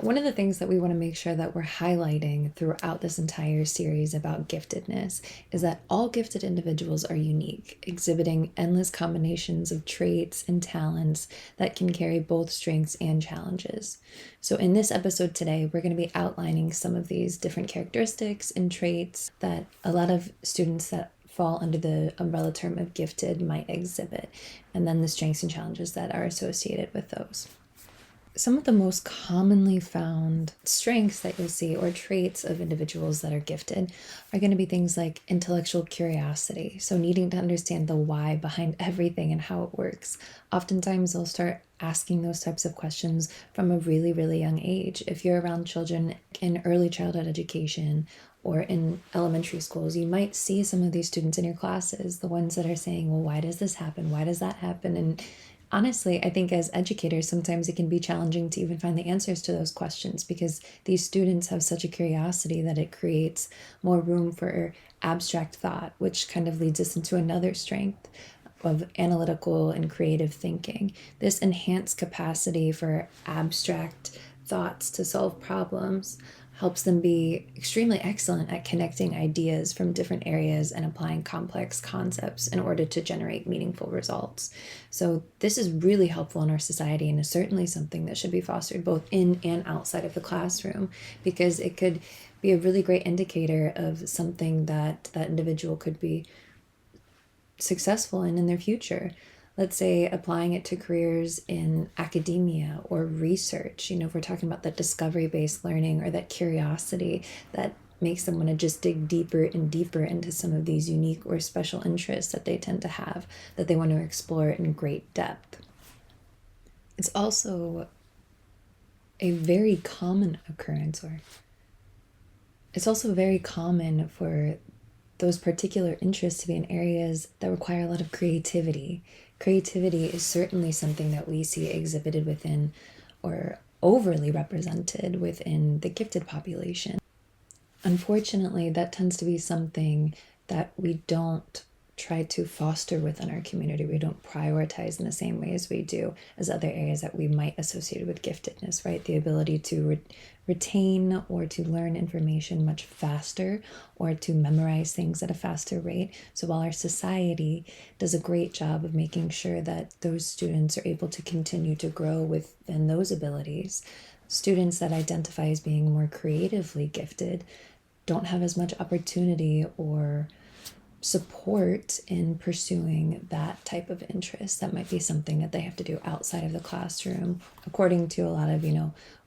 One of the things that we want to make sure that we're highlighting throughout this entire series about giftedness is that all gifted individuals are unique, exhibiting endless combinations of traits and talents that can carry both strengths and challenges. So, in this episode today, we're going to be outlining some of these different characteristics and traits that a lot of students that fall under the umbrella term of gifted might exhibit, and then the strengths and challenges that are associated with those. Some of the most commonly found strengths that you'll see or traits of individuals that are gifted are going to be things like intellectual curiosity. So, needing to understand the why behind everything and how it works. Oftentimes, they'll start asking those types of questions from a really, really young age. If you're around children in early childhood education or in elementary schools, you might see some of these students in your classes, the ones that are saying, well, why does this happen? Why does that happen? And honestly, I think as educators, sometimes it can be challenging to even find the answers to those questions because these students have such a curiosity that it creates more room for abstract thought, which kind of leads us into another strength of analytical and creative thinking. This enhanced capacity for abstract thoughts to solve problems helps them be extremely excellent at connecting ideas from different areas and applying complex concepts in order to generate meaningful results. So, this is really helpful in our society and is certainly something that should be fostered both in and outside of the classroom because it could be a really great indicator of something that that individual could be successful in their future. Let's say applying it to careers in academia or research. If we're talking about that discovery based learning or that curiosity that makes them want to just dig deeper and deeper into some of these unique or special interests that they tend to have, that they want to explore in great depth. It's also a very common occurrence, or it's also very common for those particular interests to be in areas that require a lot of creativity. Creativity is certainly something that we see exhibited within or overly represented within the gifted population. Unfortunately, that tends to be something that we don't try to foster within our community. We don't prioritize in the same way as we do as other areas that we might associate with giftedness, right? The ability to retain or to learn information much faster or to memorize things at a faster rate. So while our society does a great job of making sure that those students are able to continue to grow within those abilities, students that identify as being more creatively gifted don't have as much opportunity or support in pursuing that type of interest. That might be something that they have to do outside of the classroom, according to a lot of,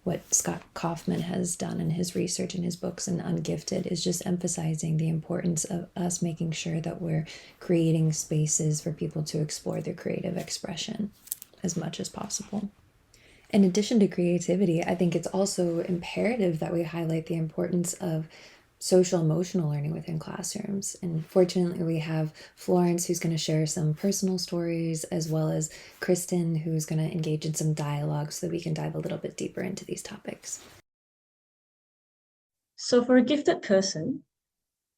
what Scott Kaufman has done in his research in his books and Ungifted is just emphasizing the importance of us making sure that we're creating spaces for people to explore their creative expression as much as possible. In addition to creativity, I think it's also imperative that we highlight the importance of social emotional learning within classrooms. And fortunately, we have Florence, who's going to share some personal stories, as well as Kristen, who's going to engage in some dialogue so that we can dive a little bit deeper into these topics. So for a gifted person,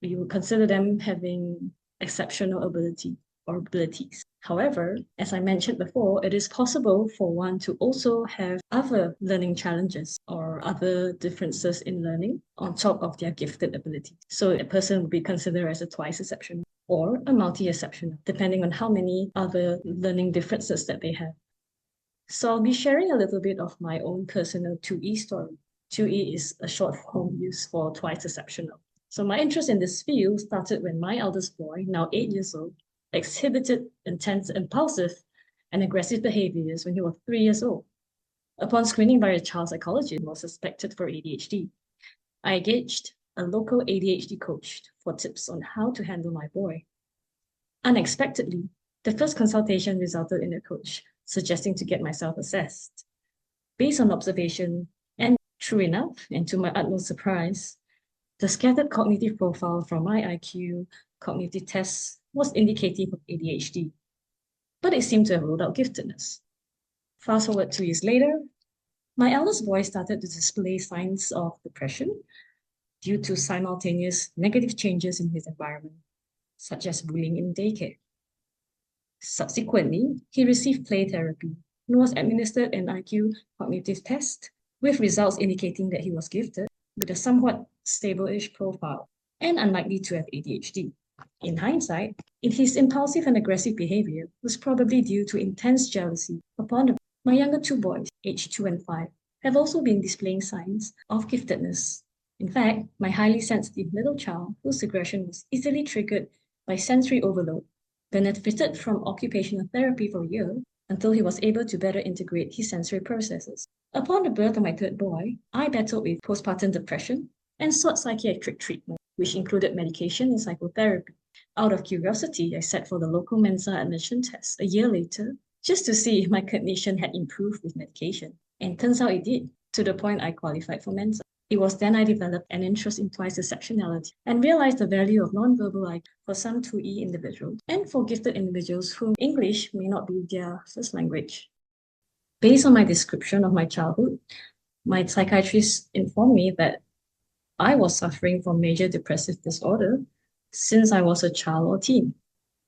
we would consider them having exceptional ability or abilities. However, as I mentioned before, it is possible for one to also have other learning challenges or other differences in learning on top of their gifted ability. So a person would be considered as a twice exceptional or a multi-exceptional, depending on how many other learning differences that they have. So I'll be sharing a little bit of my own personal 2E story. 2E is a short form used for twice exceptional. So my interest in this field started when my eldest boy, now 8 years old, exhibited intense, impulsive, and aggressive behaviors when he was 3 years old. Upon screening by a child psychologist, he was suspected for ADHD. I engaged a local ADHD coach for tips on how to handle my boy. Unexpectedly, the first consultation resulted in a coach suggesting to get myself assessed. Based on observation, and true enough, and to my utmost surprise, the scattered cognitive profile from my IQ cognitive tests was indicative of ADHD, but it seemed to have ruled out giftedness. Fast forward 2 years later, my eldest boy started to display signs of depression due to simultaneous negative changes in his environment, such as bullying in daycare. Subsequently, he received play therapy and was administered an IQ cognitive test with results indicating that he was gifted with a somewhat stable-ish profile and unlikely to have ADHD. In hindsight, his impulsive and aggressive behavior was probably due to intense jealousy upon my younger two boys, aged 2 and 5, have also been displaying signs of giftedness. In fact, my highly sensitive middle child, whose aggression was easily triggered by sensory overload, benefited from occupational therapy for a year until he was able to better integrate his sensory processes. Upon the birth of my third boy, I battled with postpartum depression and sought psychiatric treatment, which included medication and psychotherapy. Out of curiosity, I sat for the local Mensa admission test a year later just to see if my cognition had improved with medication. And turns out it did, to the point I qualified for Mensa. It was then I developed an interest in twice intersectionality and realized the value of nonverbal IQ for some 2E individuals and for gifted individuals whom English may not be their first language. Based on my description of my childhood, my psychiatrist informed me that I was suffering from major depressive disorder since I was a child or teen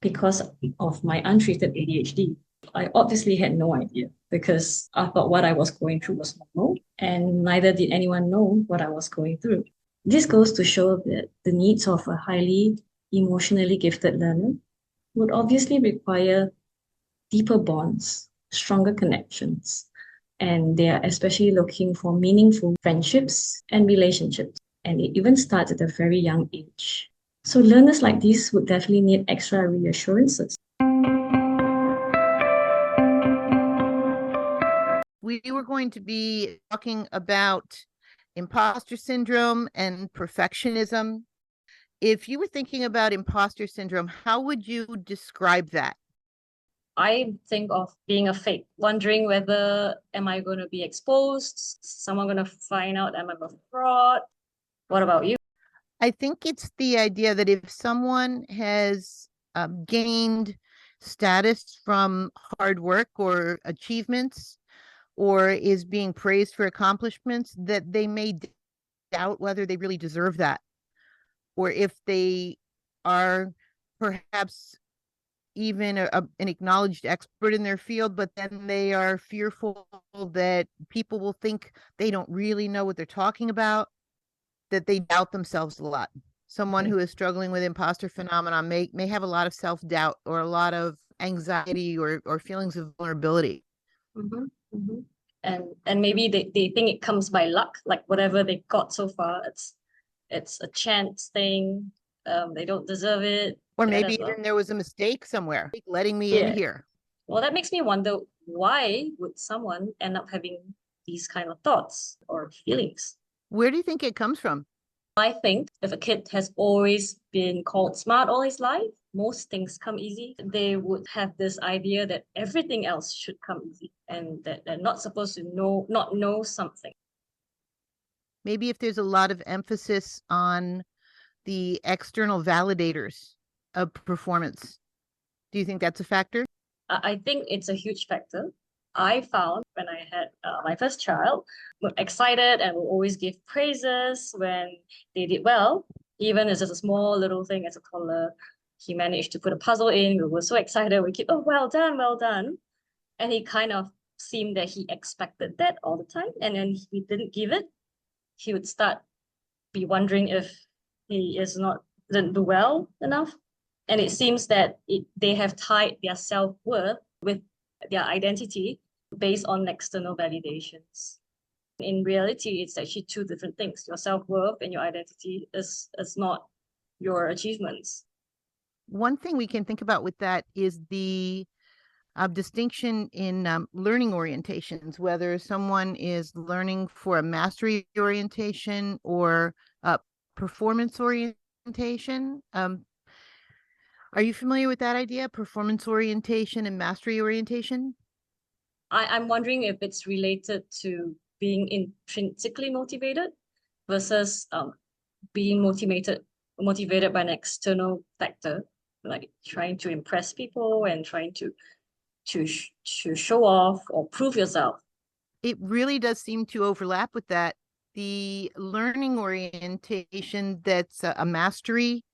because of my untreated ADHD. I obviously had no idea because I thought what I was going through was normal, and neither did anyone know what I was going through. This goes to show that the needs of a highly emotionally gifted learner would obviously require deeper bonds, stronger connections, and they are especially looking for meaningful friendships and relationships. And it even starts at a very young age. So learners like these would definitely need extra reassurances. We were going to be talking about imposter syndrome and perfectionism. If you were thinking about imposter syndrome, how would you describe that? I think of being a fake, wondering whether am I going to be exposed? Someone going to find out am I a fraud? What about you? I think it's the idea that if someone has gained status from hard work or achievements, or is being praised for accomplishments, that they may doubt whether they really deserve that, or if they are perhaps even an acknowledged expert in their field, but then they are fearful that people will think they don't really know what they're talking about, that they doubt themselves a lot. Someone who is struggling with imposter phenomenon may have a lot of self-doubt or a lot of anxiety or feelings of vulnerability. Mm-hmm, mm-hmm. And maybe they think it comes by luck, like whatever they got so far, it's a chance thing. They don't deserve it. Or maybe even there was a mistake somewhere, letting me in here. Well, that makes me wonder, why would someone end up having these kind of thoughts or feelings? Where do you think it comes from? I think if a kid has always been called smart all his life, most things come easy. They would have this idea that everything else should come easy and that they're not supposed to not know something. Maybe if there's a lot of emphasis on the external validators of performance. Do you think that's a factor? I think it's a huge factor. I found when I had my first child, were excited and will always give praises when they did well, even as just a small little thing as a toddler. He managed to put a puzzle in. We were so excited. We keep, oh, well done, well done. And he kind of seemed that he expected that all the time. And then he didn't give it. He would start be wondering if didn't do well enough. And it seems that they have tied their self-worth with their identity based on external validations. In reality, it's actually two different things. Your self-worth and your identity is not your achievements. One thing we can think about with that is the distinction in learning orientations, whether someone is learning for a mastery orientation or performance orientation. Are you familiar with that idea, performance orientation and mastery orientation? I'm wondering if it's related to being intrinsically motivated versus being motivated by an external factor, like trying to impress people and trying to show off or prove yourself. It really does seem to overlap with that. The learning orientation that's a mastery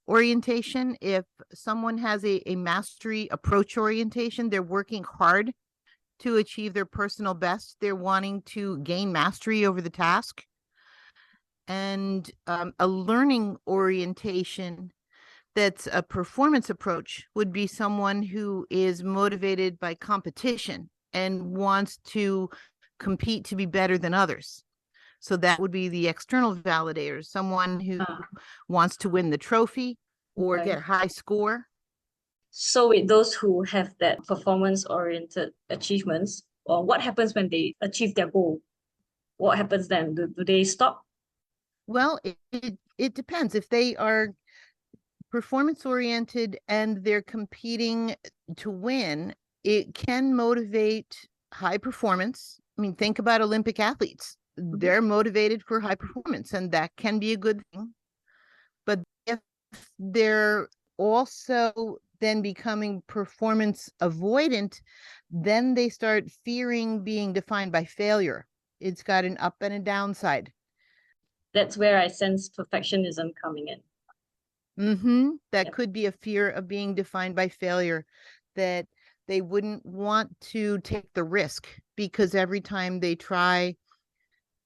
orientation, if someone has a mastery approach orientation, they're working hard to achieve their personal best. They're wanting to gain mastery over the task. And a learning orientation that's a performance approach would be someone who is motivated by competition and wants to compete to be better than others. So that would be the external validator, someone who wants to win the trophy or Okay. get a high score. So with those who have that performance-oriented achievements, or what happens when they achieve their goal? What happens then? Do they stop? Well, it depends. If they are performance oriented and they're competing to win, it can motivate high performance. I mean, think about Olympic athletes. They're motivated for high performance, and that can be a good thing. But if they're also then becoming performance avoidant, then they start fearing being defined by failure. It's got an up and a downside. That's where I sense perfectionism coming in. That Yep. could be a fear of being defined by failure, that they wouldn't want to take the risk because every time they try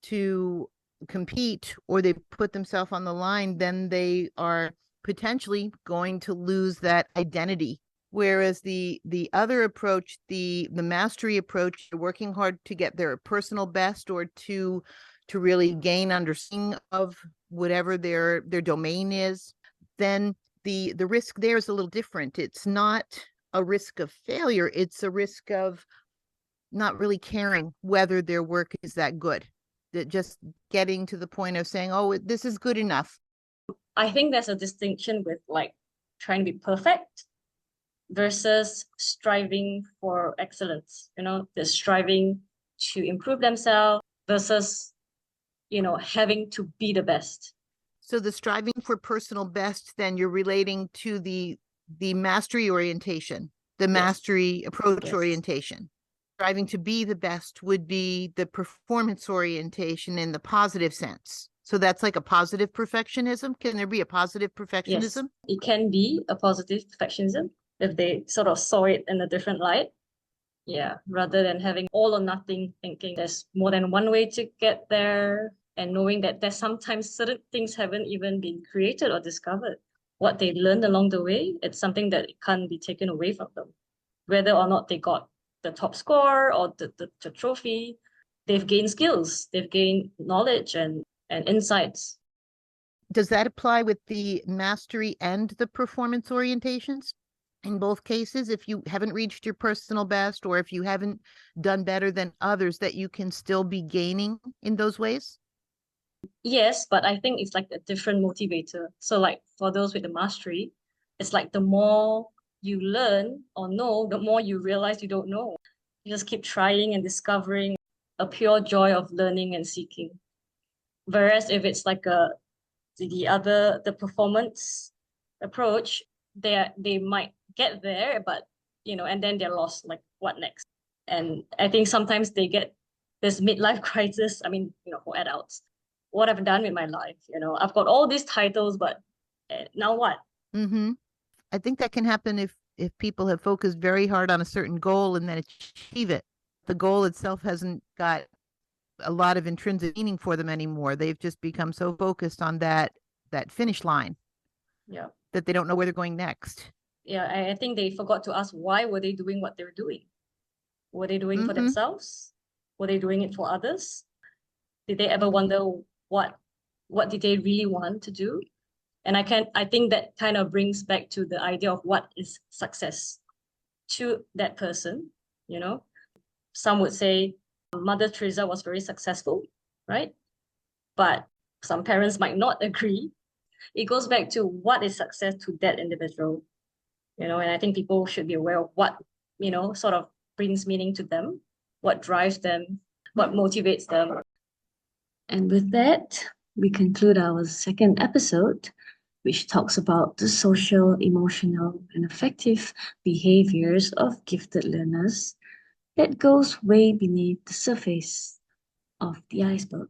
to compete or they put themselves on the line, then they are potentially going to lose that identity. Whereas the other approach, the mastery approach, working hard to get their personal best or to really gain understanding of whatever their domain is, then the risk there is a little different. It's not a risk of failure. It's a risk of not really caring whether their work is that good. That just getting to the point of saying, oh, this is good enough. I think there's a distinction with like trying to be perfect versus striving for excellence. They're striving to improve themselves versus, having to be the best. So the striving for personal best, then you're relating to the mastery orientation, the mastery approach orientation. Striving to be the best would be the performance orientation in the positive sense. So that's like a positive perfectionism. Can there be a positive perfectionism? Yes, it can be a positive perfectionism if they sort of saw it in a different light. Yeah, rather than having all or nothing thinking there's more than one way to get there, and knowing that there's sometimes certain things haven't even been created or discovered. What they learned along the way, it's something that can't be taken away from them. Whether or not they got the top score or the trophy, they've gained skills, they've gained knowledge and insights. Does that apply with the mastery and the performance orientations? In both cases, if you haven't reached your personal best or if you haven't done better than others, that you can still be gaining in those ways? Yes, but I think it's like a different motivator. So like for those with the mastery, it's like the more you learn or know, the more you realize you don't know. You just keep trying and discovering, a pure joy of learning and seeking. Whereas if it's like the performance approach, they might get there, but and then they're lost. Like what next? And I think sometimes they get this midlife crisis. I mean, for adults, what I've done with my life. I've got all these titles, but now what? I think that can happen if people have focused very hard on a certain goal and then achieve it. The goal itself hasn't got a lot of intrinsic meaning for them anymore. They've just become so focused on that finish line, Yeah, that they don't know where they're going next. yeah. I think they forgot to ask, why were they doing what they were doing? Were they doing for themselves? Were they doing it for others? Did they ever wonder what did they really want to do? And I think that kind of brings back to the idea of what is success to that person. Some would say Mother Teresa was very successful, right? But some parents might not agree. It goes back to what is success to that individual, and I think people should be aware of what, sort of brings meaning to them, what drives them, what motivates them. And with that, we conclude our second episode, which talks about the social, emotional, and affective behaviors of gifted learners that goes way beneath the surface of the iceberg.